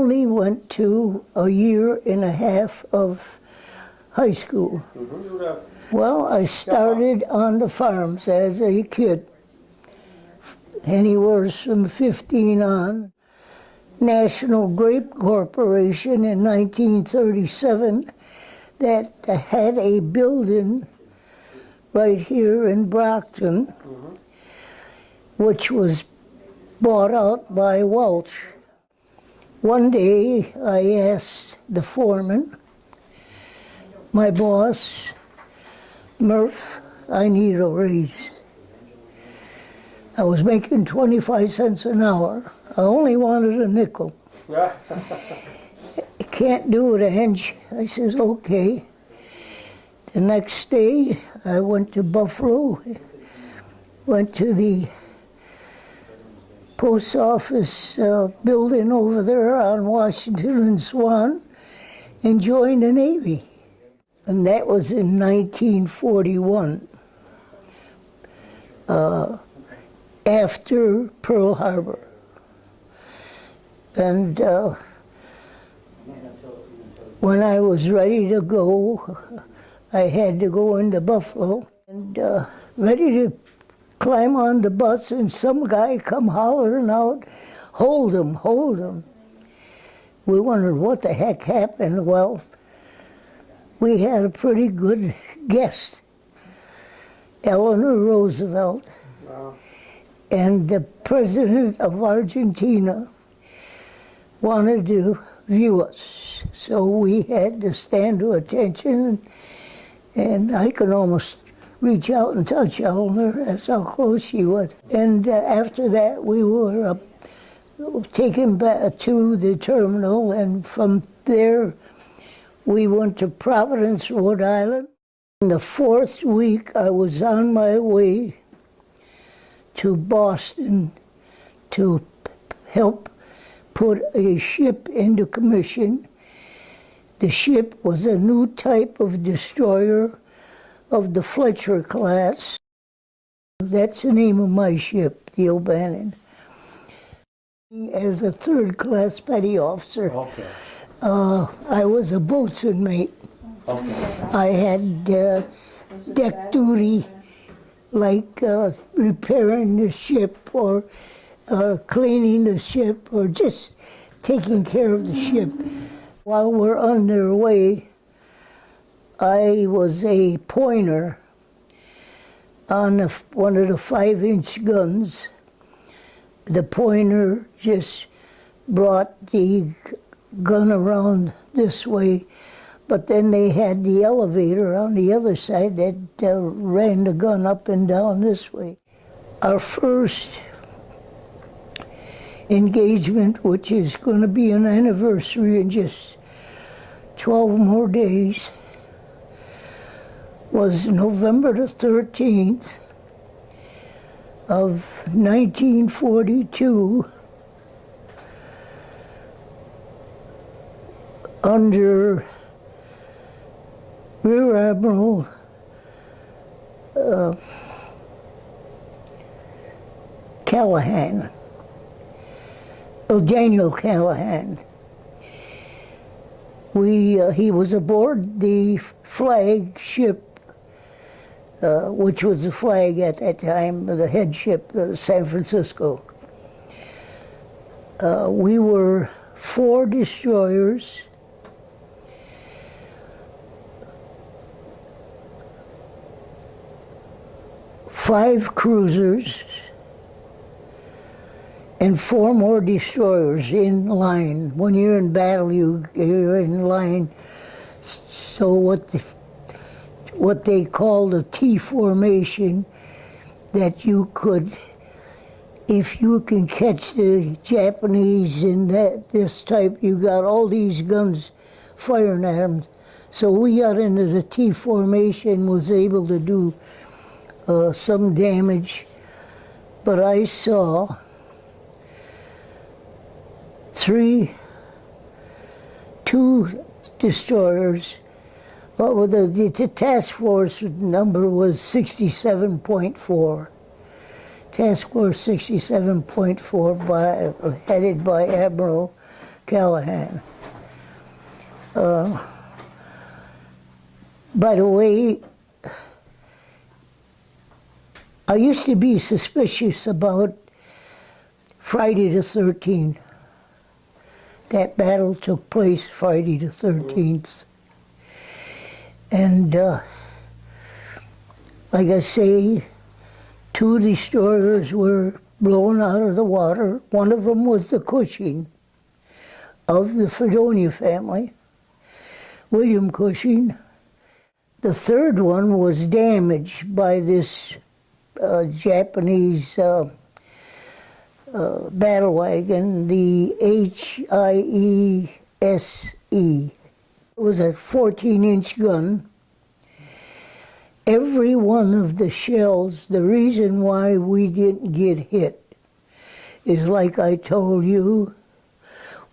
only went to a year and a half of high school. Well, I started on the farms as a kid, anywhere from 15 on. National Grape Corporation in 1937 that had a building right here in Brockton, which was bought out by Welch. One day I asked the foreman, my boss, Murph, I need a raise. I was making 25 cents an hour. I only wanted a nickel. You can't do it, Ange. I says, okay. The next day, I went to Buffalo, went to the post office building over there on Washington and Swan, and joined the Navy. And that was in 1941, after Pearl Harbor. And when I was ready to go, I had to go into Buffalo, and ready to climb on the bus, and some guy come hollering out, hold him, hold him. We wondered what the heck happened. Well, we had a pretty good guest, Eleanor Roosevelt, and the president of Argentina wanted to view us. So we had to stand to attention, and I could almost reach out and touch Eleanor. That's how close she was. And after that, we were taken back to the terminal, and from there, we went to Providence, Rhode Island. In the fourth week, I was on my way to Boston to help put a ship into commission. The ship was a new type of destroyer of the FLETCHER class. That's the name of my ship, the O'Bannon. As a third-class petty officer, I was a boatswain mate. I had deck duty, like repairing the ship or cleaning the ship or just taking care of the ship. While we're on their way, I was a pointer on one of the 5-inch guns. The pointer just brought the gun around this way, but then they had the elevator on the other side that ran the gun up and down this way. Our first engagement, which is going to be an anniversary in just 12 more days, was November the 13th of 1942 under Rear Admiral Callahan, Daniel Callahan. He was aboard the flagship, which was the flag at that time, the head ship, San Francisco. We were 4 destroyers, 5 cruisers, and 4 more destroyers in line. When you're in battle, you're in line. So what they called a T formation, that you could, if you can catch the Japanese in this type, you got all these guns firing at them. So we got into the T formation, was able to do some damage, but I saw 2 destroyers. Well, the task force number was 67.4. Task Force 67.4, headed by Admiral Callahan. By the way, I used to be suspicious about Friday the 13th. That battle took place Friday the 13th. And like I say, 2 destroyers were blown out of the water. One of them was the Cushing of the Fredonia family, William Cushing. The third one was damaged by this Japanese battle wagon, the Hiei. It was a 14-inch gun. Every one of the shells, the reason why we didn't get hit is like I told you,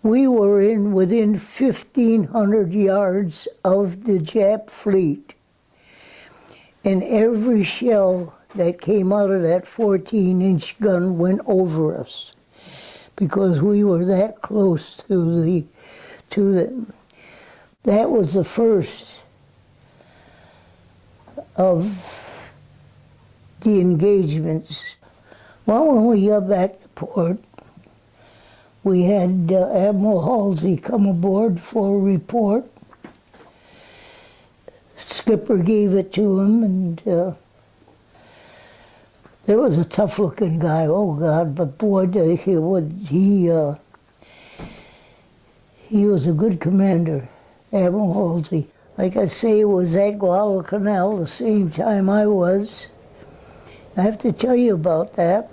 we were within 1,500 yards of the Jap fleet. And every shell that came out of that 14-inch gun went over us because we were that close to them. That was the first of the engagements. Well, when we got back to port, we had Admiral Halsey come aboard for a report. Skipper gave it to him, and there was a tough-looking guy. Oh God! But boy, he was a good commander, Admiral Halsey. Like I say, he was at Guadalcanal the same time I was. I have to tell you about that.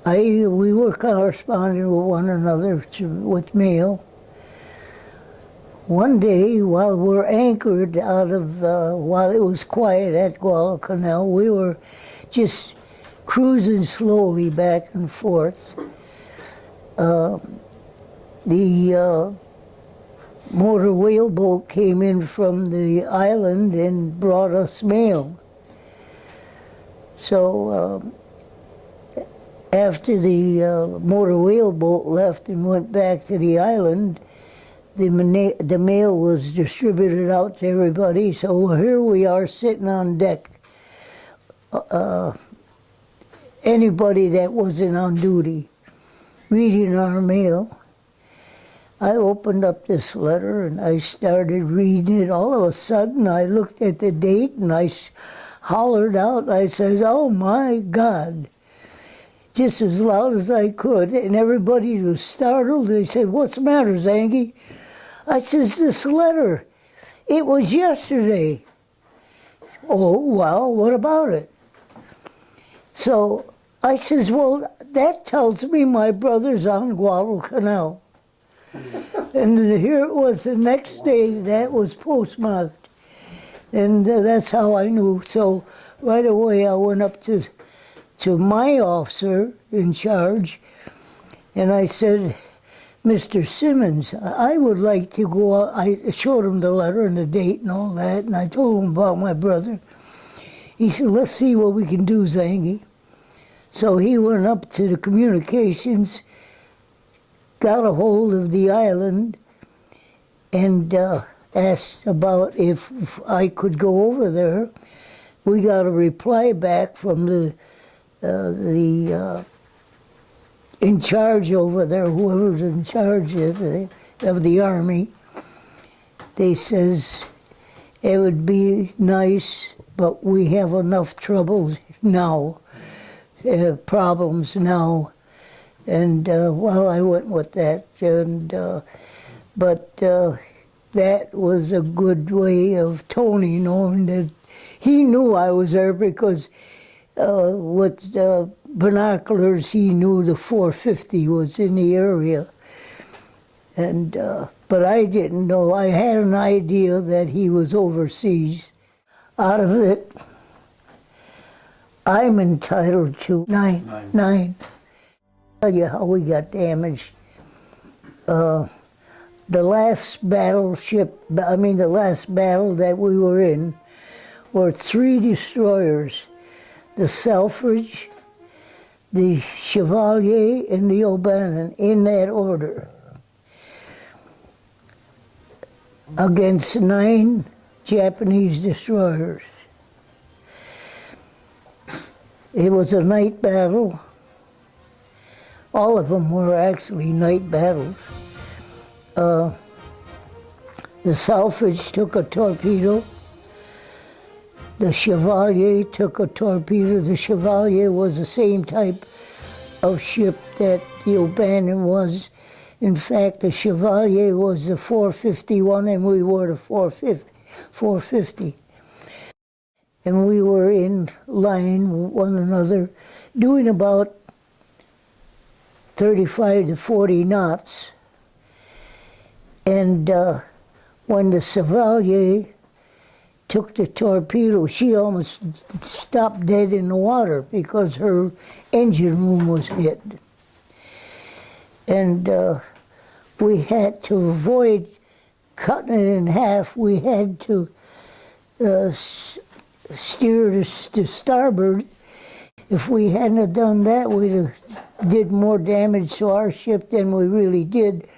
We were corresponding with one another with mail. One day, while we're anchored while it was quiet at Guadalcanal, we were just cruising slowly back and forth. The motor whaleboat came in from the island and brought us mail. So after the motor whaleboat left and went back to the island, the mail was distributed out to everybody. So here we are sitting on deck. Anybody that wasn't on duty, reading our mail. I opened up this letter and I started reading it. All of a sudden, I looked at the date and I hollered out. I says, "Oh my God," just as loud as I could. And everybody was startled. They said, "What's the matter, Zanghi?" I says, "This letter, it was yesterday." "Oh, well, what about it?" So I says, "Well, that tells me my brother's on Guadalcanal." And here it was the next day that was postmarked. And that's how I knew. So right away I went up to my officer in charge and I said, "Mr. Simmons, I would like to go out." I showed him the letter and the date and all that, and I told him about my brother. He said, "Let's see what we can do, Zanghi." So he went up to the communications, got a hold of the island, and asked about if I could go over there. We got a reply back from the in charge over there, whoever's in charge of the Army. They says, "It would be nice, but we have enough trouble now, problems now." And well, I went with that, and but that was a good way of Tony knowing that he knew I was there because with binoculars he knew the 450 was in the area, and but I didn't know. I had an idea that he was overseas. Out of it, I'm entitled to nine. Tell you how we got damaged. The last battleship, the last battle that we were in, were 3 destroyers: the Selfridge, the Chevalier, and the O'Bannon, in that order. against 9 Japanese destroyers. It was a night battle. All of them were actually night battles. The Salvage took a torpedo. The Chevalier took a torpedo. The Chevalier was the same type of ship that the O'Bannon was. In fact, the Chevalier was the 451 and we were the 450. And we were in line with one another, doing about 35 to 40 knots. And when the Chevalier took the torpedo, she almost stopped dead in the water because her engine room was hit. And we had to avoid cutting it in half. We had to steer to starboard. If we hadn't have done that, we'd have did more damage to our ship than we really did.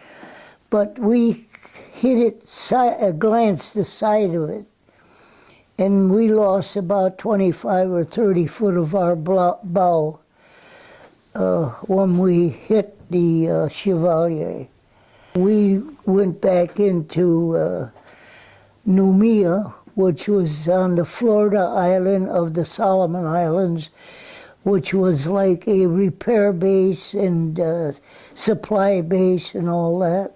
But we hit it, glanced the side of it, and we lost about 25 or 30 foot of our bow when we hit the Chevalier. We went back into Noumea, which was on the Florida island of the Solomon Islands, which was like a repair base and supply base and all that.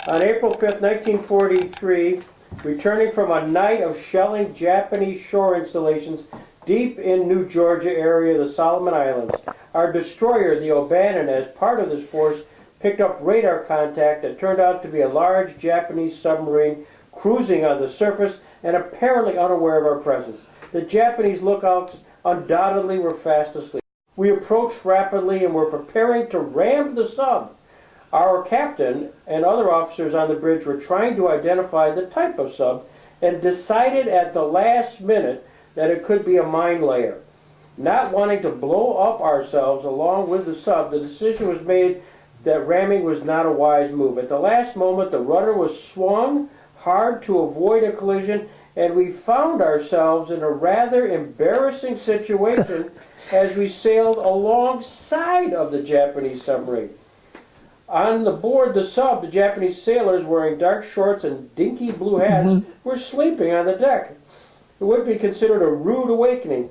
On April 5th, 1943, returning from a night of shelling Japanese shore installations deep in New Georgia area of the Solomon Islands, our destroyer, the O'Bannon, as part of this force, picked up radar contact that turned out to be a large Japanese submarine cruising on the surface and apparently unaware of our presence. The Japanese lookouts undoubtedly were fast asleep. We approached rapidly and were preparing to ram the sub. Our captain and other officers on the bridge were trying to identify the type of sub and decided at the last minute that it could be a mine layer. Not wanting to blow up ourselves along with the sub, the decision was made that ramming was not a wise move. At the last moment, the rudder was swung hard to avoid a collision, and we found ourselves in a rather embarrassing situation as we sailed alongside of the Japanese submarine. On the board the sub, the Japanese sailors wearing dark shorts and dinky blue hats were sleeping on the deck. It would be considered a rude awakening.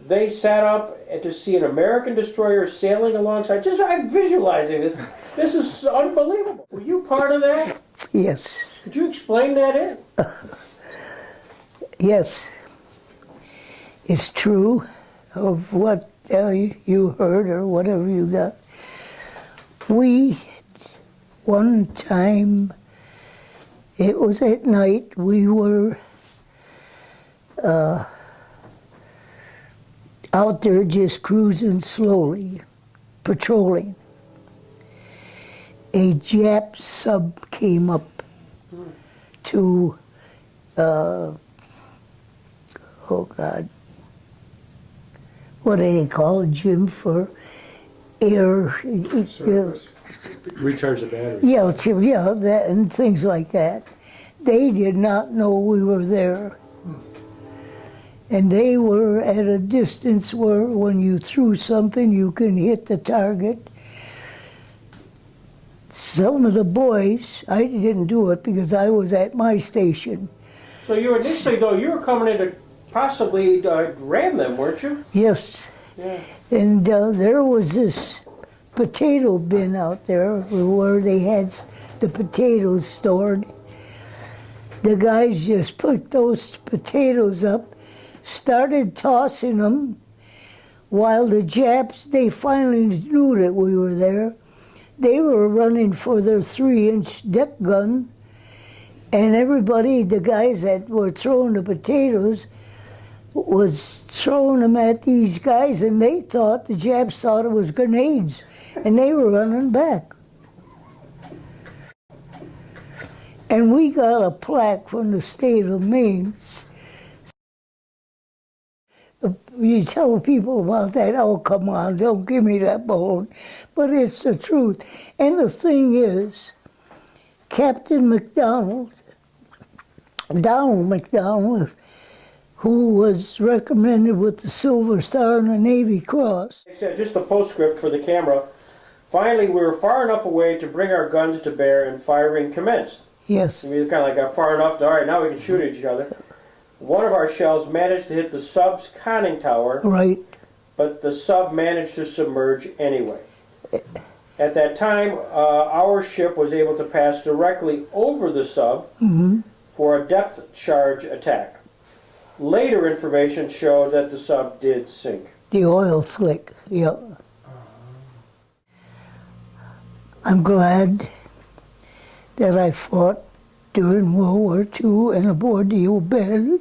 They sat up to see an American destroyer sailing alongside. I'm visualizing this. This is unbelievable. Were you part of that? Yes. Could you explain that? Yes. It's true of what you heard or whatever you got. We, one time, it was at night, we were out there just cruising slowly, patrolling. A Jap sub came up to, oh God, what do they call it, Jim, for air? Service. Recharge the battery. Yeah, that and things like that. They did not know we were there. And they were at a distance where when you threw something, you can hit the target. Some of the boys, I didn't do it because I was at my station. So you initially, though, you were coming in to possibly ram them, weren't you? Yes. Yeah. And there was this potato bin out there where they had the potatoes stored. The guys just put those potatoes up, started tossing them, while the Japs, they finally knew that we were there. They were running for their 3-inch deck gun, and everybody, the guys that were throwing the potatoes, was throwing them at these guys, and they thought, the Japs thought it was grenades, and they were running back. And we got a plaque from the state of Maine. You tell people about that, oh, come on, don't give me that bone. But it's the truth. And the thing is, Captain McDonald, Donald McDonald, who was recommended with the Silver Star and the Navy Cross. They said, just a postscript for the camera. Finally, we were far enough away to bring our guns to bear and firing commenced. Yes. We kind of like got far enough to, all right, now we can shoot at each other. One of our shells managed to hit the sub's conning tower, Right. but the sub managed to submerge anyway. At that time, our ship was able to pass directly over the sub for a depth charge attack. Later information showed that the sub did sink. The oil slick, yeah. I'm glad that I fought during World War II and aboard the Obed.